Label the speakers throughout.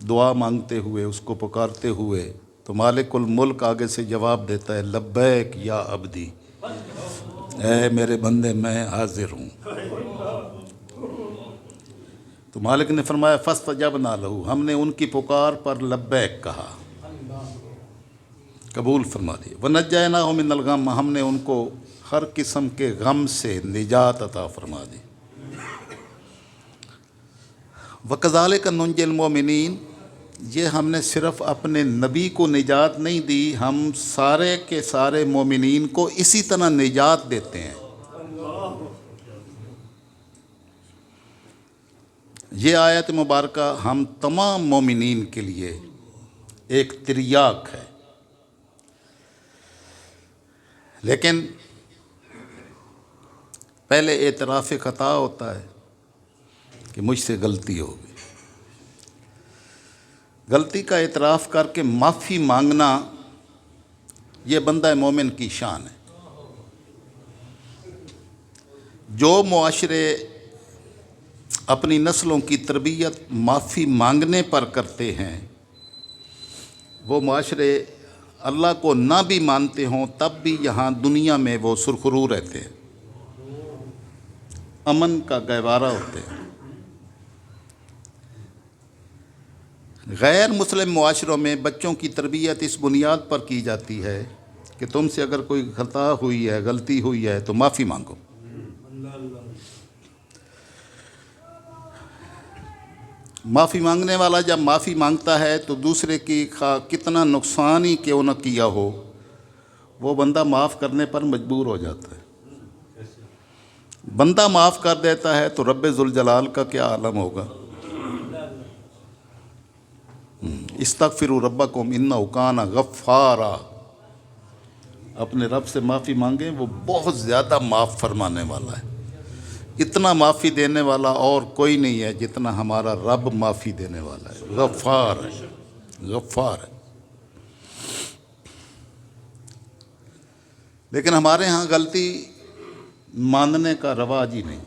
Speaker 1: دعا مانگتے ہوئے، اس کو پکارتے ہوئے، تو مالک الملک آگے سے جواب دیتا ہے لبیک یا عبدی، اے میرے بندے میں حاضر ہوں۔ تو مالک نے فرمایا فاستجبنا لہ، ہم نے ان کی پکار پر لبیک کہا، قبول فرما لیا۔ ونجیناہ من الغم، ہم نے ان کو ہر قسم کے غم سے نجات عطا فرما دی۔ وَكَذَلِكَ نُنْجِي الْمُؤْمِنِينَ، یہ ہم نے صرف اپنے نبی کو نجات نہیں دی، ہم سارے کے سارے مومنین کو اسی طرح نجات دیتے ہیں۔ یہ آیت مبارکہ ہم تمام مومنین کے لیے ایک تریاک ہے، لیکن پہلے اعتراف خطا ہوتا ہے کہ مجھ سے غلطی ہو گئی۔ غلطی کا اعتراف کر کے معافی مانگنا یہ بندہ مومن کی شان ہے۔ جو معاشرے اپنی نسلوں کی تربیت معافی مانگنے پر کرتے ہیں، وہ معاشرے اللہ کو نہ بھی مانتے ہوں تب بھی یہاں دنیا میں وہ سرخرو رہتے ہیں، امن کا گہوارہ ہوتے ہیں۔ غیر مسلم معاشروں میں بچوں کی تربیت اس بنیاد پر کی جاتی ہے کہ تم سے اگر کوئی خطا ہوئی ہے، غلطی ہوئی ہے تو معافی مانگو۔ معافی مانگنے والا جب معافی مانگتا ہے تو دوسرے کی کتنا نقصان ہی کیوں نہ کیا ہو، وہ بندہ معاف کرنے پر مجبور ہو جاتا ہے۔ بندہ معاف کر دیتا ہے تو رب ذوالجلال کا کیا عالم ہوگا۔ استغفروا ربکم انہ کان غفارا، اپنے رب سے معافی مانگیں، وہ بہت زیادہ معاف فرمانے والا ہے۔ اتنا معافی دینے والا اور کوئی نہیں ہے جتنا ہمارا رب معافی دینے والا ہے، غفار ہے، غفار ہے۔ لیکن ہمارے ہاں غلطی ماننے کا رواج ہی نہیں۔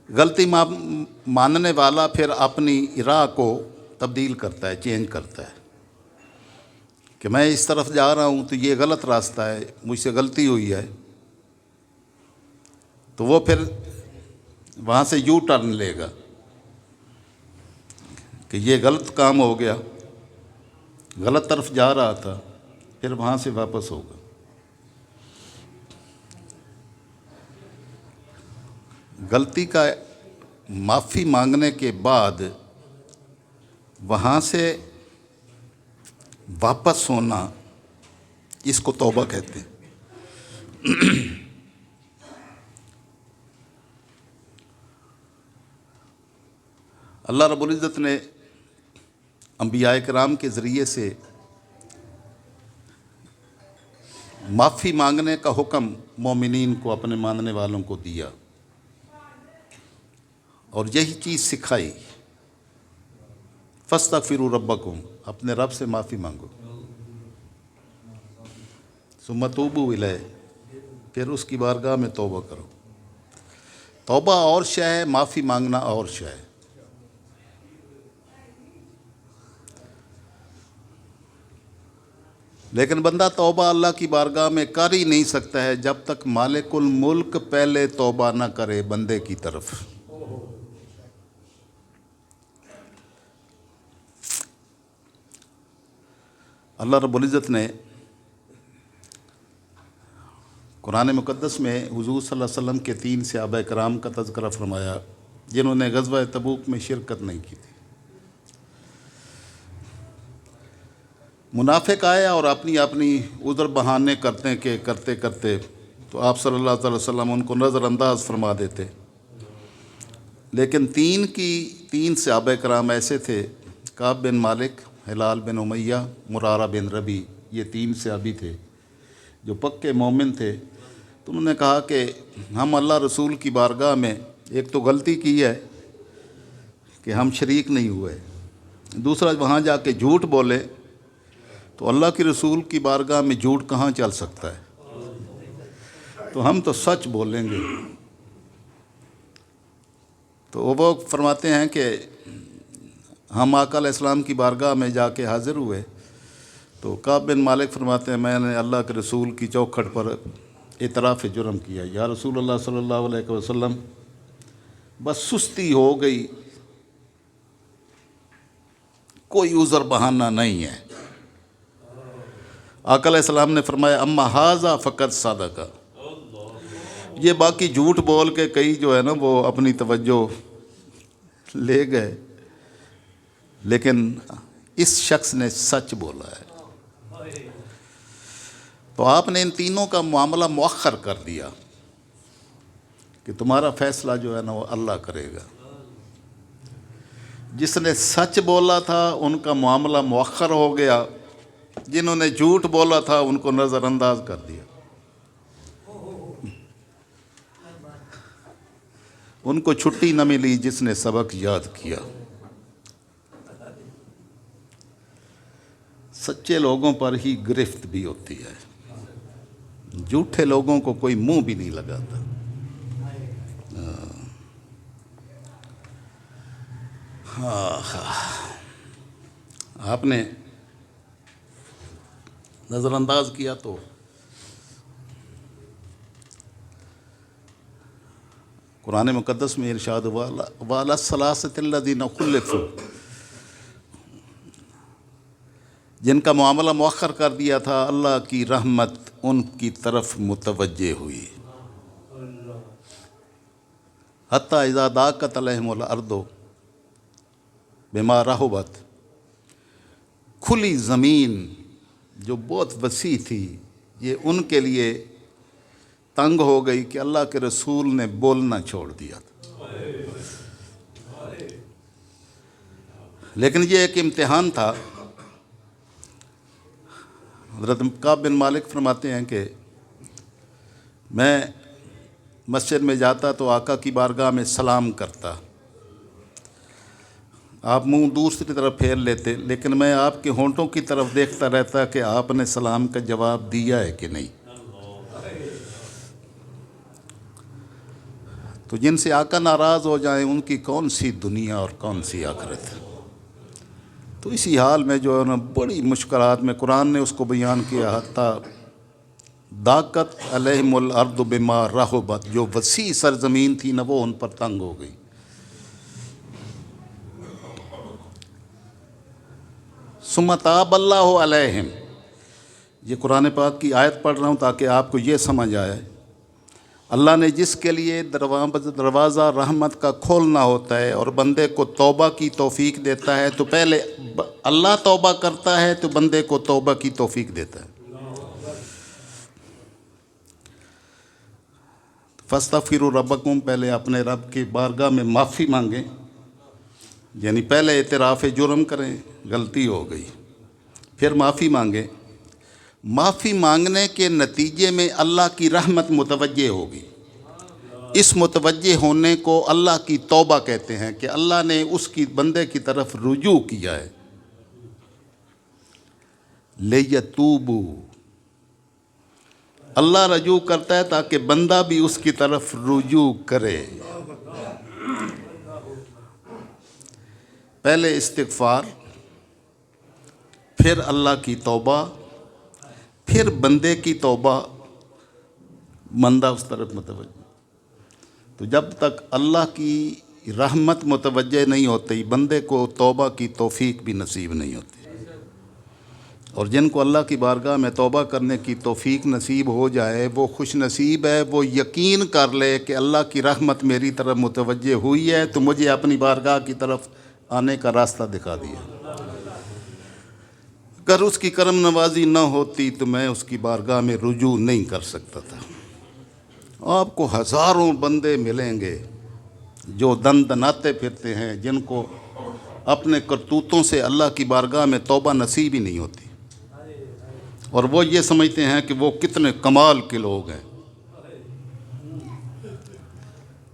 Speaker 1: غلطی ماننے والا پھر اپنی راہ کو تبدیل کرتا ہے، چینج کرتا ہے کہ میں اس طرف جا رہا ہوں تو یہ غلط راستہ ہے، مجھ سے غلطی ہوئی ہے، تو وہ پھر وہاں سے یو ٹرن لے گا کہ یہ غلط کام ہو گیا، غلط طرف جا رہا تھا، پھر وہاں سے واپس ہوگا۔ غلطی کا معافی مانگنے کے بعد وہاں سے واپس ہونا، اس کو توبہ کہتے ہیں۔ اللہ رب العزت نے انبیاء کرام کے ذریعے سے معافی مانگنے کا حکم مومنین کو، اپنے ماننے والوں کو دیا، اور یہی چیز سکھائی، فاستغفروا ربکم، اپنے رب سے معافی مانگو، ثم توبوا الیہ، پھر اس کی بارگاہ میں توبہ کرو۔ توبہ اور شے ہے، معافی مانگنا اور شے ہے۔ لیکن بندہ توبہ اللہ کی بارگاہ میں کر ہی نہیں سکتا ہے جب تک مالک الملک پہلے توبہ نہ کرے بندے کی طرف۔ اللہ رب العزت نے قرآن مقدس میں حضور صلی اللہ علیہ وسلم کے 3 صحابہ کرام کا تذکرہ فرمایا جنہوں نے غزوہ تبوک میں شرکت نہیں کی تھی۔ منافق آئے اور اپنی عذر بہانے کرتے تو آپ صلی اللہ علیہ وسلم ان کو نظر انداز فرما دیتے۔ لیکن 3 صحابہ کرام ایسے تھے، کعب بن مالک، ہلال بن امیہ، مرارہ بن ربیع، یہ 3 صحابی تھے جو پکے مومن تھے۔ تو انہوں نے کہا کہ ہم اللہ رسول کی بارگاہ میں ایک تو غلطی کی ہے کہ ہم شریک نہیں ہوئے، دوسرا وہاں جا کے جھوٹ بولے تو اللہ کے رسول کی بارگاہ میں جھوٹ کہاں چل سکتا ہے، تو ہم تو سچ بولیں گے۔ تو وہ فرماتے ہیں کہ ہم آقا علیہ السلام کی بارگاہ میں جا کے حاضر ہوئے تو کعب بن مالک فرماتے ہیں میں نے اللہ کے رسول کی چوکھٹ پر اعتراف جرم کیا، یا رسول اللہ صلی اللہ علیہ وسلم بس سستی ہو گئی، کوئی عذر بہانہ نہیں ہے۔ آقا علیہ السلام نے فرمایا اما ھذا فقط صدقہ، یہ باقی جھوٹ بول کے کئی جو ہے نا وہ اپنی توجہ لے گئے، لیکن اس شخص نے سچ بولا ہے۔ تو آپ نے ان تینوں کا معاملہ مؤخر کر دیا کہ تمہارا فیصلہ جو ہے نا وہ اللہ کرے گا۔ جس نے سچ بولا تھا ان کا معاملہ مؤخر ہو گیا، جنہوں نے جھوٹ بولا تھا ان کو نظر انداز کر دیا، ان کو چھٹی نہ ملی جس نے سبق یاد کیا۔ سچے لوگوں پر ہی گرفت بھی ہوتی ہے، جھوٹے لوگوں کو کوئی منہ بھی نہیں لگاتا۔ آپ نے نظر انداز کیا تو قرآن مقدس میں ارشاد وَعَلَى الثَّلَاثَةِ الَّذِينَ خُلِّفُوا، جن کا معاملہ مؤخر کر دیا تھا اللہ کی رحمت ان کی طرف متوجہ ہوئی، حتیٰ اذا ضاقت علیہم الارض بما رحبت، کھلی زمین جو بہت وسیع تھی یہ ان کے لیے تنگ ہو گئی کہ اللہ کے رسول نے بولنا چھوڑ دیا تھا۔ لیکن یہ ایک امتحان تھا۔ حضرت کعب بن مالک فرماتے ہیں کہ میں مسجد میں جاتا تو آقا کی بارگاہ میں سلام کرتا، آپ منہ دوسری طرف پھیر لیتے، لیکن میں آپ کے ہونٹوں کی طرف دیکھتا رہتا کہ آپ نے سلام کا جواب دیا ہے کہ نہیں۔ تو جن سے آقا ناراض ہو جائیں ان کی کون سی دنیا اور کون سی آخرت۔ تو اسی حال میں جو ہے نا بڑی مشکلات میں قرآن نے اس کو بیان کیا، حتیٰ ضاقت علیہم الارض بما رحبت، جو وسیع سرزمین تھی نا وہ ان پر تنگ ہو گئی۔ ثم تاب اللہ علیہم، یہ قرآن پاک کی آیت پڑھ رہا ہوں تاکہ آپ کو یہ سمجھ آئے، اللہ نے جس کے لیے دروازہ رحمت کا کھولنا ہوتا ہے اور بندے کو توبہ کی توفیق دیتا ہے، تو پہلے اللہ توبہ کرتا ہے تو بندے کو توبہ کی توفیق دیتا ہے۔ فاستغفروا ربکم، پہلے اپنے رب کی بارگاہ میں معافی مانگیں، یعنی پہلے اعتراف جرم کریں، غلطی ہو گئی، پھر معافی مانگیں۔ معافی مانگنے کے نتیجے میں اللہ کی رحمت متوجہ ہوگی۔ اس متوجہ ہونے کو اللہ کی توبہ کہتے ہیں کہ اللہ نے اس کی بندے کی طرف رجوع کیا ہے۔ لیتوبوا، اللہ رجوع کرتا ہے تاکہ بندہ بھی اس کی طرف رجوع کرے۔ پہلے استغفار، پھر اللہ کی توبہ، پھر بندے کی توبہ، بندہ اس طرف متوجہ۔ تو جب تک اللہ کی رحمت متوجہ نہیں ہوتی بندے کو توبہ کی توفیق بھی نصیب نہیں ہوتی۔ اور جن کو اللہ کی بارگاہ میں توبہ کرنے کی توفیق نصیب ہو جائے وہ خوش نصیب ہے، وہ یقین کر لے کہ اللہ کی رحمت میری طرف متوجہ ہوئی ہے تو مجھے اپنی بارگاہ کی طرف آنے کا راستہ دکھا دیا۔ اگر اس کی کرم نوازی نہ ہوتی تو میں اس کی بارگاہ میں رجوع نہیں کر سکتا تھا۔ آپ کو ہزاروں بندے ملیں گے جو دن دناتے پھرتے ہیں، جن کو اپنے کرتوتوں سے اللہ کی بارگاہ میں توبہ نصیب ہی نہیں ہوتی، اور وہ یہ سمجھتے ہیں کہ وہ کتنے کمال کے لوگ ہیں۔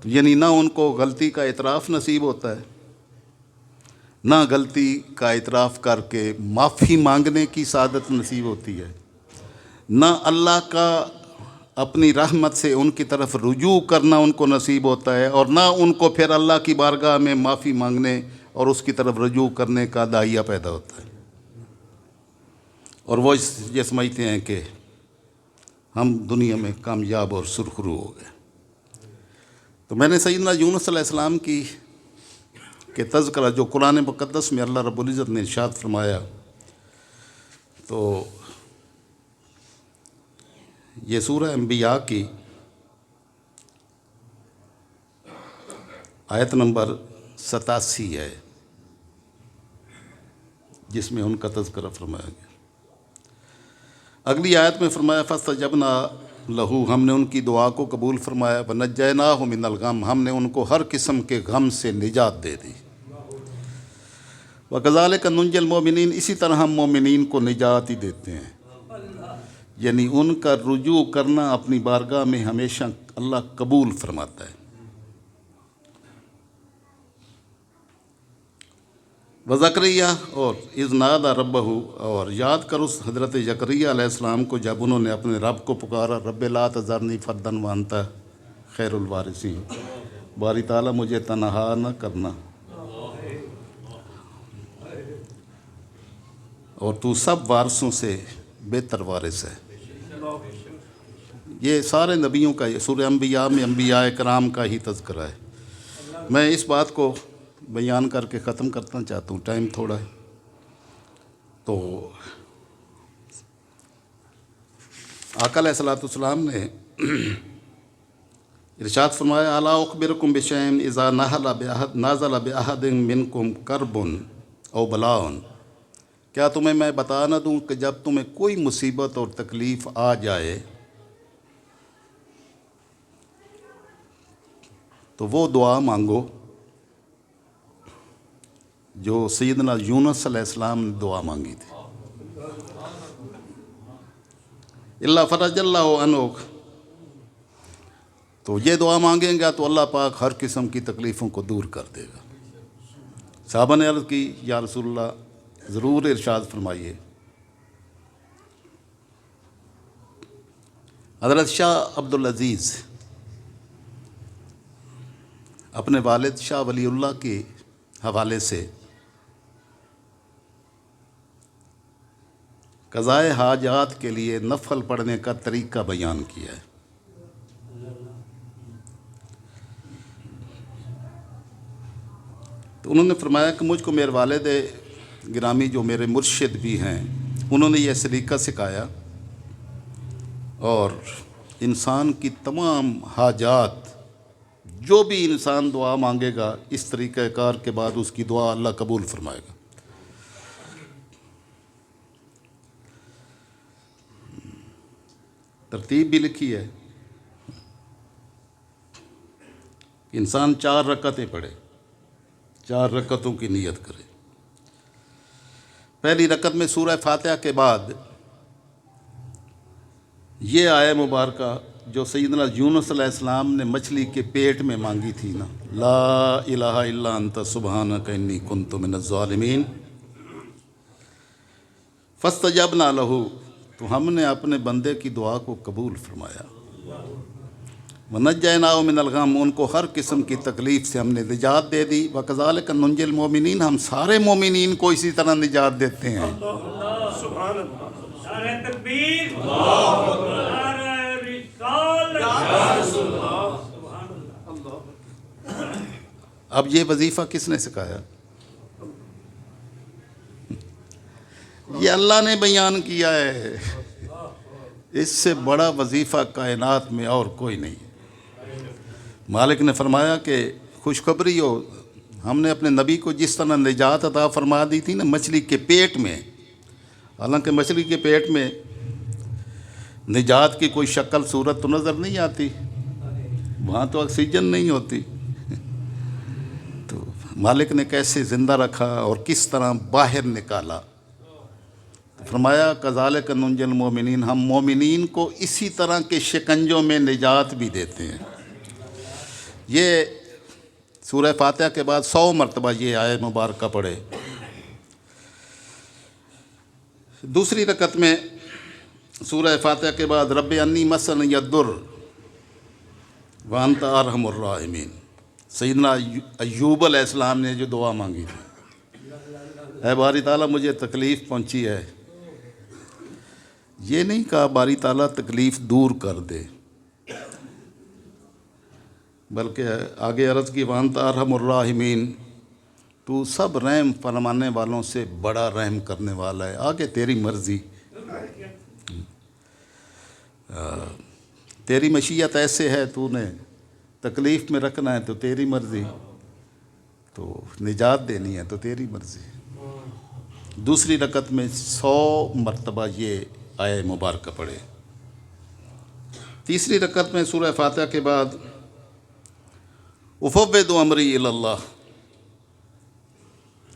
Speaker 1: تو یعنی نہ ان کو غلطی کا اعتراف نصیب ہوتا ہے، نہ غلطی کا اعتراف کر کے معافی مانگنے کی سعادت نصیب ہوتی ہے، نہ اپنی رحمت سے ان کی طرف رجوع کرنا ان کو نصیب ہوتا ہے، اور نہ ان کو پھر اللہ کی بارگاہ میں معافی مانگنے اور اس کی طرف رجوع کرنے کا داعیہ پیدا ہوتا ہے، اور وہ یہ سمجھتے ہیں کہ ہم دنیا میں کامیاب اور سرخرو ہو گئے۔ تو میں نے سیدنا یونس علیہ السلام کی کہ تذکرہ جو قرآن مقدس میں اللہ رب العزت نے ارشاد فرمایا، تو یہ سورہ انبیاء کی آیت نمبر 87 ہے، جس میں ان کا تذکرہ فرمایا گیا۔ اگلی آیت میں فرمایا فَاسْتَجَبْنَا لَهُ، ہم نے ان کی دعا کو قبول فرمایا، وَنَجَّيْنَاهُ مِنَ الْغَمِّ، ہم نے ان کو ہر قسم کے غم سے نجات دے دی۔ وَكَذَلِكَ نُنْجِي الْمُؤْمِنِينَ، اسی طرح ہم مومنین کو نجات ہی دیتے ہیں، یعنی ان کا رجوع کرنا اپنی بارگاہ میں ہمیشہ اللہ قبول فرماتا ہے۔ وزکریا اور اذ نادى ربہ، اور یاد کر اس حضرت زکریا علیہ السلام کو جب انہوں نے اپنے رب کو پکارا، رب لا تذرنی فردا وانت خیر الوارثین، باری تعالیٰ مجھے تنہا نہ کرنا اور تو سب وارثوں سے بہتر وارث ہے۔ یہ سارے نبیوں کا، یہ سورہ انبیاء میں انبیاء کرام کا ہی تذکرہ ہے۔ میں اس بات کو بیان کر کے ختم کرنا چاہتا ہوں، ٹائم تھوڑا ہے۔ تو آقا علیہ الصلوۃ والسلام نے ارشاد فرمایا الا اخبرکم بشیء اذا نازل باحد منکم کرب او بلاء، کیا تمہیں میں بتا نہ دوں کہ جب تمہیں کوئی مصیبت اور تکلیف آ جائے تو وہ دعا مانگو جو سیدنا یونس علیہ السلام نے دعا مانگی تھی، اللہ فرج اللہ عنہ، تو یہ دعا مانگیں گا تو اللہ پاک ہر قسم کی تکلیفوں کو دور کر دے گا۔ صحابہ نے عرض کی یا رسول اللہ ضرور ارشاد فرمائیے۔ حضرت شاہ عبدالعزیز اپنے والد شاہ ولی اللہ کے حوالے سے قضائے حاجات کے لیے نفل پڑھنے کا طریقہ بیان کیا ہے۔ تو انہوں نے فرمایا کہ مجھ کو میرے والد گرامی جو میرے مرشد بھی ہیں، انہوں نے یہ سلیقہ سکھایا، اور انسان کی تمام حاجات جو بھی انسان دعا مانگے گا اس طریقہ کار کے بعد اس کی دعا اللہ قبول فرمائے گا۔ ترتیب بھی لکھی ہے، انسان 4 رکعتیں پڑھے، 4 رکعتوں کی نیت کرے۔ پہلی رکعت میں سورہ فاتحہ کے بعد یہ آیہ مبارکہ جو سیدنا یونس علیہ السلام نے مچھلی کے پیٹ میں مانگی تھی نا، لا الہ الا انت سبحانک انی کنت من الظالمین، فاستجبنا لہ، تو ہم نے اپنے بندے کی دعا کو قبول فرمایا، وَنَجَّيْنَاهُ مِنَ الْغَمِّ، ان کو ہر قسم کی تکلیف سے ہم نے نجات دے دی، وَكَذَلِكَ نُنْجِي الْمُؤْمِنِينَ، ہم سارے مومنین کو اسی طرح نجات دیتے ہیں۔
Speaker 2: سبحان اللہ، نعرہ تکبیر، نعرہ رسالت، سبحان اللہ۔
Speaker 1: اب یہ وظیفہ کس نے سکھایا؟ یہ اللہ نے بیان کیا ہے، اس سے بڑا وظیفہ کائنات میں اور کوئی نہیں۔ مالک نے فرمایا کہ خوشخبری ہو، ہم نے اپنے نبی کو جس طرح نجات عطا فرما دی تھی نا مچھلی کے پیٹ میں، حالانکہ مچھلی کے پیٹ میں نجات کی کوئی شکل صورت تو نظر نہیں آتی، وہاں تو آکسیجن نہیں ہوتی، تو مالک نے کیسے زندہ رکھا اور کس طرح باہر نکالا۔ فرمایا کذالک ننجی المؤمنین، ہم مومنین کو اسی طرح کے شکنجوں میں نجات بھی دیتے ہیں۔ یہ سورہ فاتحہ کے بعد 100 مرتبہ یہ آیہ مبارکہ پڑھے۔ دوسری رکعت میں سورہ فاتحہ کے بعد رب انی مسنی الضر وانت ارحم الراحمین، سیدنا ایوب علیہ السلام نے جو دعا مانگی تھی، اے باری تعالیٰ مجھے تکلیف پہنچی ہے، یہ نہیں کہا باری تعالیٰ تکلیف دور کر دے، بلکہ آگے عرض کی وانت ارحم الراحمین، تو سب رحم فرمانے والوں سے بڑا رحم کرنے والا ہے، آگے تیری مرضی، تیری مشیت ایسے ہے، تو نے تکلیف میں رکھنا ہے تو تیری مرضی، تو نجات دینی ہے تو تیری مرضی۔ دوسری رکعت میں 100 مرتبہ یہ آیہ مبارکہ پڑھے۔ تیسری رکعت میں سورہ فاتحہ کے بعد افوض امری الی اللہ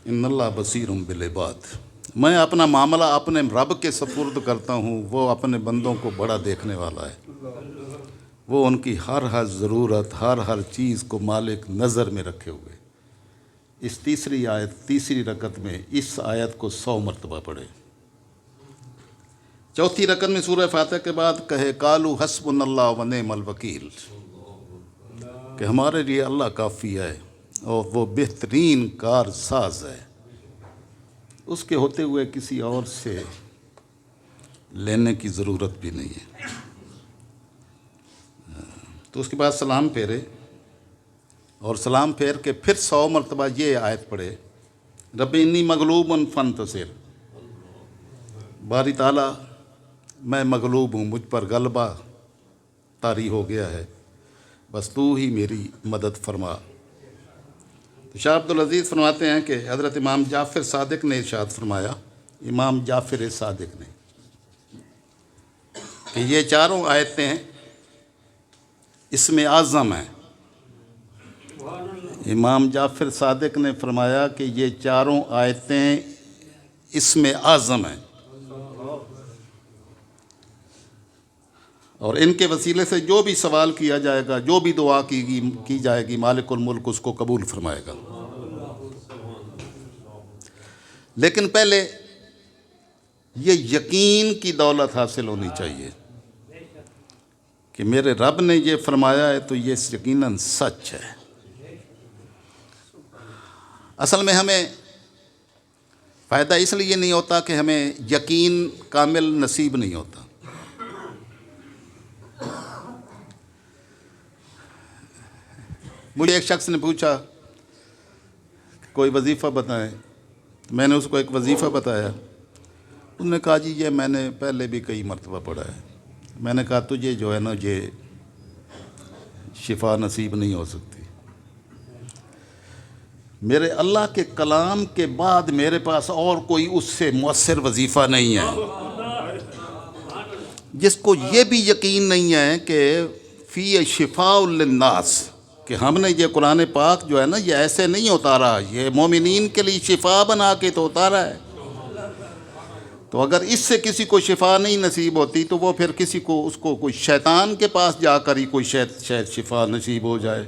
Speaker 1: ان اللہ بصیر بالعباد، میں اپنا معاملہ اپنے رب کے سپرد کرتا ہوں، وہ اپنے بندوں کو بڑا دیکھنے والا ہے، وہ ان کی ہر ضرورت ہر چیز کو مالک نظر میں رکھے ہوئے۔ اس تیسری رکعت میں اس آیت کو 100 مرتبہ پڑھے۔ چوتھی رکعت میں سورہ فاتحہ کے بعد کہے قالوا حسبنا اللہ ونعم الوکیل، کہ ہمارے لیے اللہ کافی ہے اور وہ بہترین کار ساز ہے، اس کے ہوتے ہوئے کسی اور سے لینے کی ضرورت بھی نہیں ہے۔ تو اس کے بعد سلام پھیرے، اور سلام پھیر کے پھر 100 مرتبہ یہ آیت پڑھے رب انی مغلوب فانتصر، باری تعالیٰ میں مغلوب ہوں، مجھ پر غلبہ طاری ہو گیا ہے، بس تو ہی میری مدد فرما۔ تو شاہ عبدالعزیز فرماتے ہیں کہ حضرت امام جعفر صادق نے ارشاد فرمایا، امام جعفر صادق نے، کہ یہ چاروں آیتیں اسم اعظم ہیں۔ امام جعفر صادق نے فرمایا کہ یہ چاروں آیتیں اسم اعظم ہیں، اور ان کے وسیلے سے جو بھی سوال کیا جائے گا، جو بھی دعا کی جائے گی، مالک الملک اس کو قبول فرمائے گا۔ لیکن پہلے یہ یقین کی دولت حاصل ہونی چاہیے کہ میرے رب نے یہ فرمایا ہے تو یہ یقیناً سچ ہے۔ اصل میں ہمیں فائدہ اس لیے نہیں ہوتا کہ ہمیں یقین کامل نصیب نہیں ہوتا۔ مجھے ایک شخص نے پوچھا کوئی وظیفہ بتائیں، میں نے اس کو ایک وظیفہ بتایا، انہوں نے کہا جی یہ میں نے پہلے بھی کئی مرتبہ پڑھا ہے۔ میں نے کہا تجھے جو ہے نا یہ شفا نصیب نہیں ہو سکتی، میرے اللہ کے کلام کے بعد میرے پاس اور کوئی اس سے مؤثر وظیفہ نہیں ہے، جس کو یہ بھی یقین نہیں ہے کہ فی شفاء للناس، کہ ہم نے یہ قرآن پاک جو ہے نا یہ ایسے نہیں اتارا، یہ مومنین کے لیے شفا بنا کے تو اتارا ہے۔ تو اگر اس سے کسی کو شفا نہیں نصیب ہوتی تو وہ پھر کسی کو اس کو کوئی شیطان کے پاس جا کر ہی کوئی شاید شفا نصیب ہو جائے،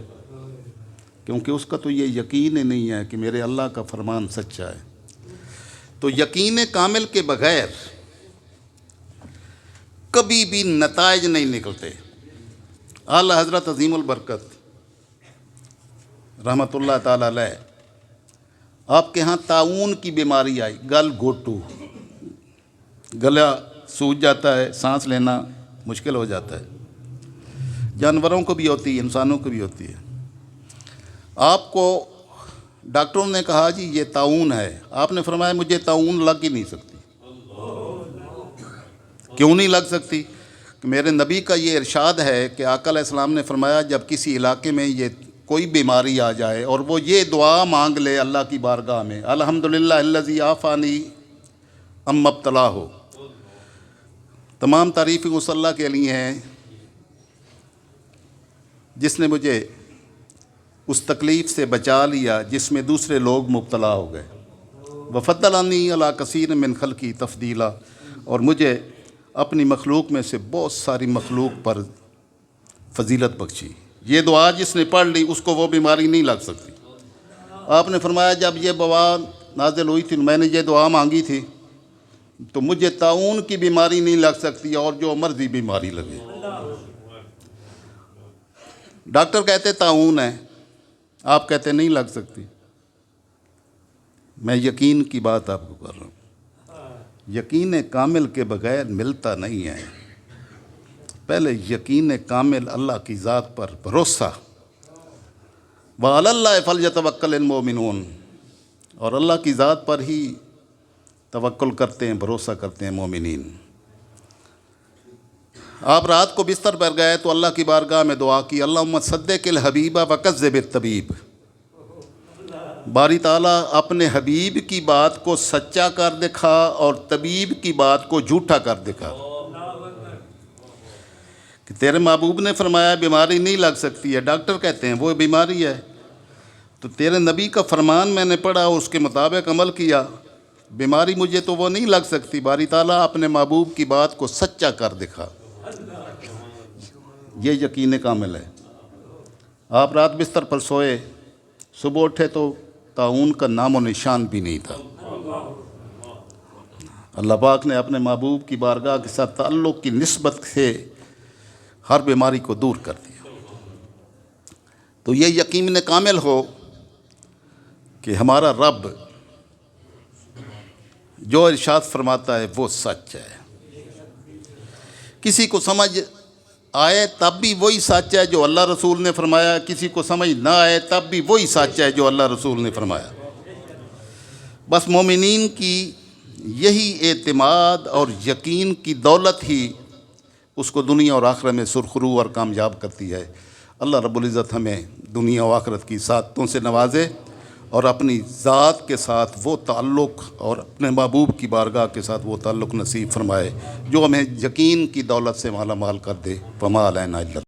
Speaker 1: کیونکہ اس کا تو یہ یقین ہی نہیں ہے کہ میرے اللہ کا فرمان سچا ہے۔ تو یقین کامل کے بغیر کبھی بھی نتائج نہیں نکلتے۔ اعلیٰ حضرت عظیم البرکت رحمۃ اللہ تعالی علیہ، آپ کے ہاں طاعون کی بیماری آئی، گل گھوٹو، گلا سوج جاتا ہے، سانس لینا مشکل ہو جاتا ہے، جانوروں کو بھی ہوتی ہے، انسانوں کو بھی ہوتی ہے۔ آپ کو ڈاکٹروں نے کہا جی یہ طاعون ہے، آپ نے فرمایا مجھے طاعون لگ ہی نہیں سکتی۔ کیوں نہیں لگ سکتی؟ کہ میرے نبی کا یہ ارشاد ہے کہ آقا علیہ السلام نے فرمایا جب کسی علاقے میں یہ کوئی بیماری آ جائے اور وہ یہ دعا مانگ لے اللہ کی بارگاہ میں، الحمدللہ الذی عافانی اما ابتلاہ، تمام تعریفیں اس اللہ کے لیے ہیں جس نے مجھے اس تکلیف سے بچا لیا جس میں دوسرے لوگ مبتلا ہو گئے، وفضلنی علی کثیر من خلقی تفضیلا، اور مجھے اپنی مخلوق میں سے بہت ساری مخلوق پر فضیلت بخشی۔ یہ دعا جس نے پڑھ لی اس کو وہ بیماری نہیں لگ سکتی۔ آپ نے فرمایا جب یہ دعا نازل ہوئی تھی میں نے یہ دعا مانگی تھی تو مجھے طاعون کی بیماری نہیں لگ سکتی اور جو مرضی بیماری لگے۔ ڈاکٹر کہتے طاعون ہے، آپ کہتے نہیں لگ سکتی۔ میں یقین کی بات آپ کو کر رہا ہوں، یقین کامل کے بغیر ملتا نہیں ہے۔ پہلے یقین کامل اللہ کی ذات پر بھروسہ، وَعَلَى اللَّهِ فَلْيَتَوَكَّلِ الْمُؤْمِنُونَ، اور اللہ کی ذات پر ہی توکل کرتے ہیں، بھروسہ کرتے ہیں مومنین۔ آپ رات کو بستر پر گئے تو اللہ کی بارگاہ میں دعا کی، اللہم صدق الحبیب وکذب الطبیب، باری تعالیٰ اپنے حبیب کی بات کو سچا کر دکھا اور طبیب کی بات کو جھوٹا کر دکھا۔ کہ تیرے محبوب نے فرمایا بیماری نہیں لگ سکتی ہے، ڈاکٹر کہتے ہیں وہ بیماری ہے، تو تیرے نبی کا فرمان میں نے پڑھا، اس کے مطابق عمل کیا، بیماری مجھے تو وہ نہیں لگ سکتی۔ باری تعالیٰ اپنے محبوب کی بات کو سچا کر دکھا، یہ یقین کامل ہے۔ آپ رات بستر پر سوئے، صبح اٹھے تو طاعون کا نام و نشان بھی نہیں تھا۔ اللہ پاک نے اپنے محبوب کی بارگاہ کے ساتھ تعلق کی نسبت سے ہر بیماری کو دور کر دیا۔ تو یہ یقین کامل ہو کہ ہمارا رب جو ارشاد فرماتا ہے وہ سچ ہے۔ کسی کو سمجھ آئے تب بھی وہی سچ ہے جو اللہ رسول نے فرمایا، کسی کو سمجھ نہ آئے تب بھی وہی سچ ہے جو اللہ رسول نے فرمایا۔ بس مومنین کی یہی اعتماد اور یقین کی دولت ہی اس کو دنیا اور آخرت میں سرخرو اور کامیاب کرتی ہے۔ اللہ رب العزت ہمیں دنیا و آخرت کی سعادتوں سے نوازے اور اپنی ذات کے ساتھ وہ تعلق اور اپنے محبوب کی بارگاہ کے ساتھ وہ تعلق نصیب فرمائے جو ہمیں یقین کی دولت سے مالا مال کر دے۔ وما علینا الا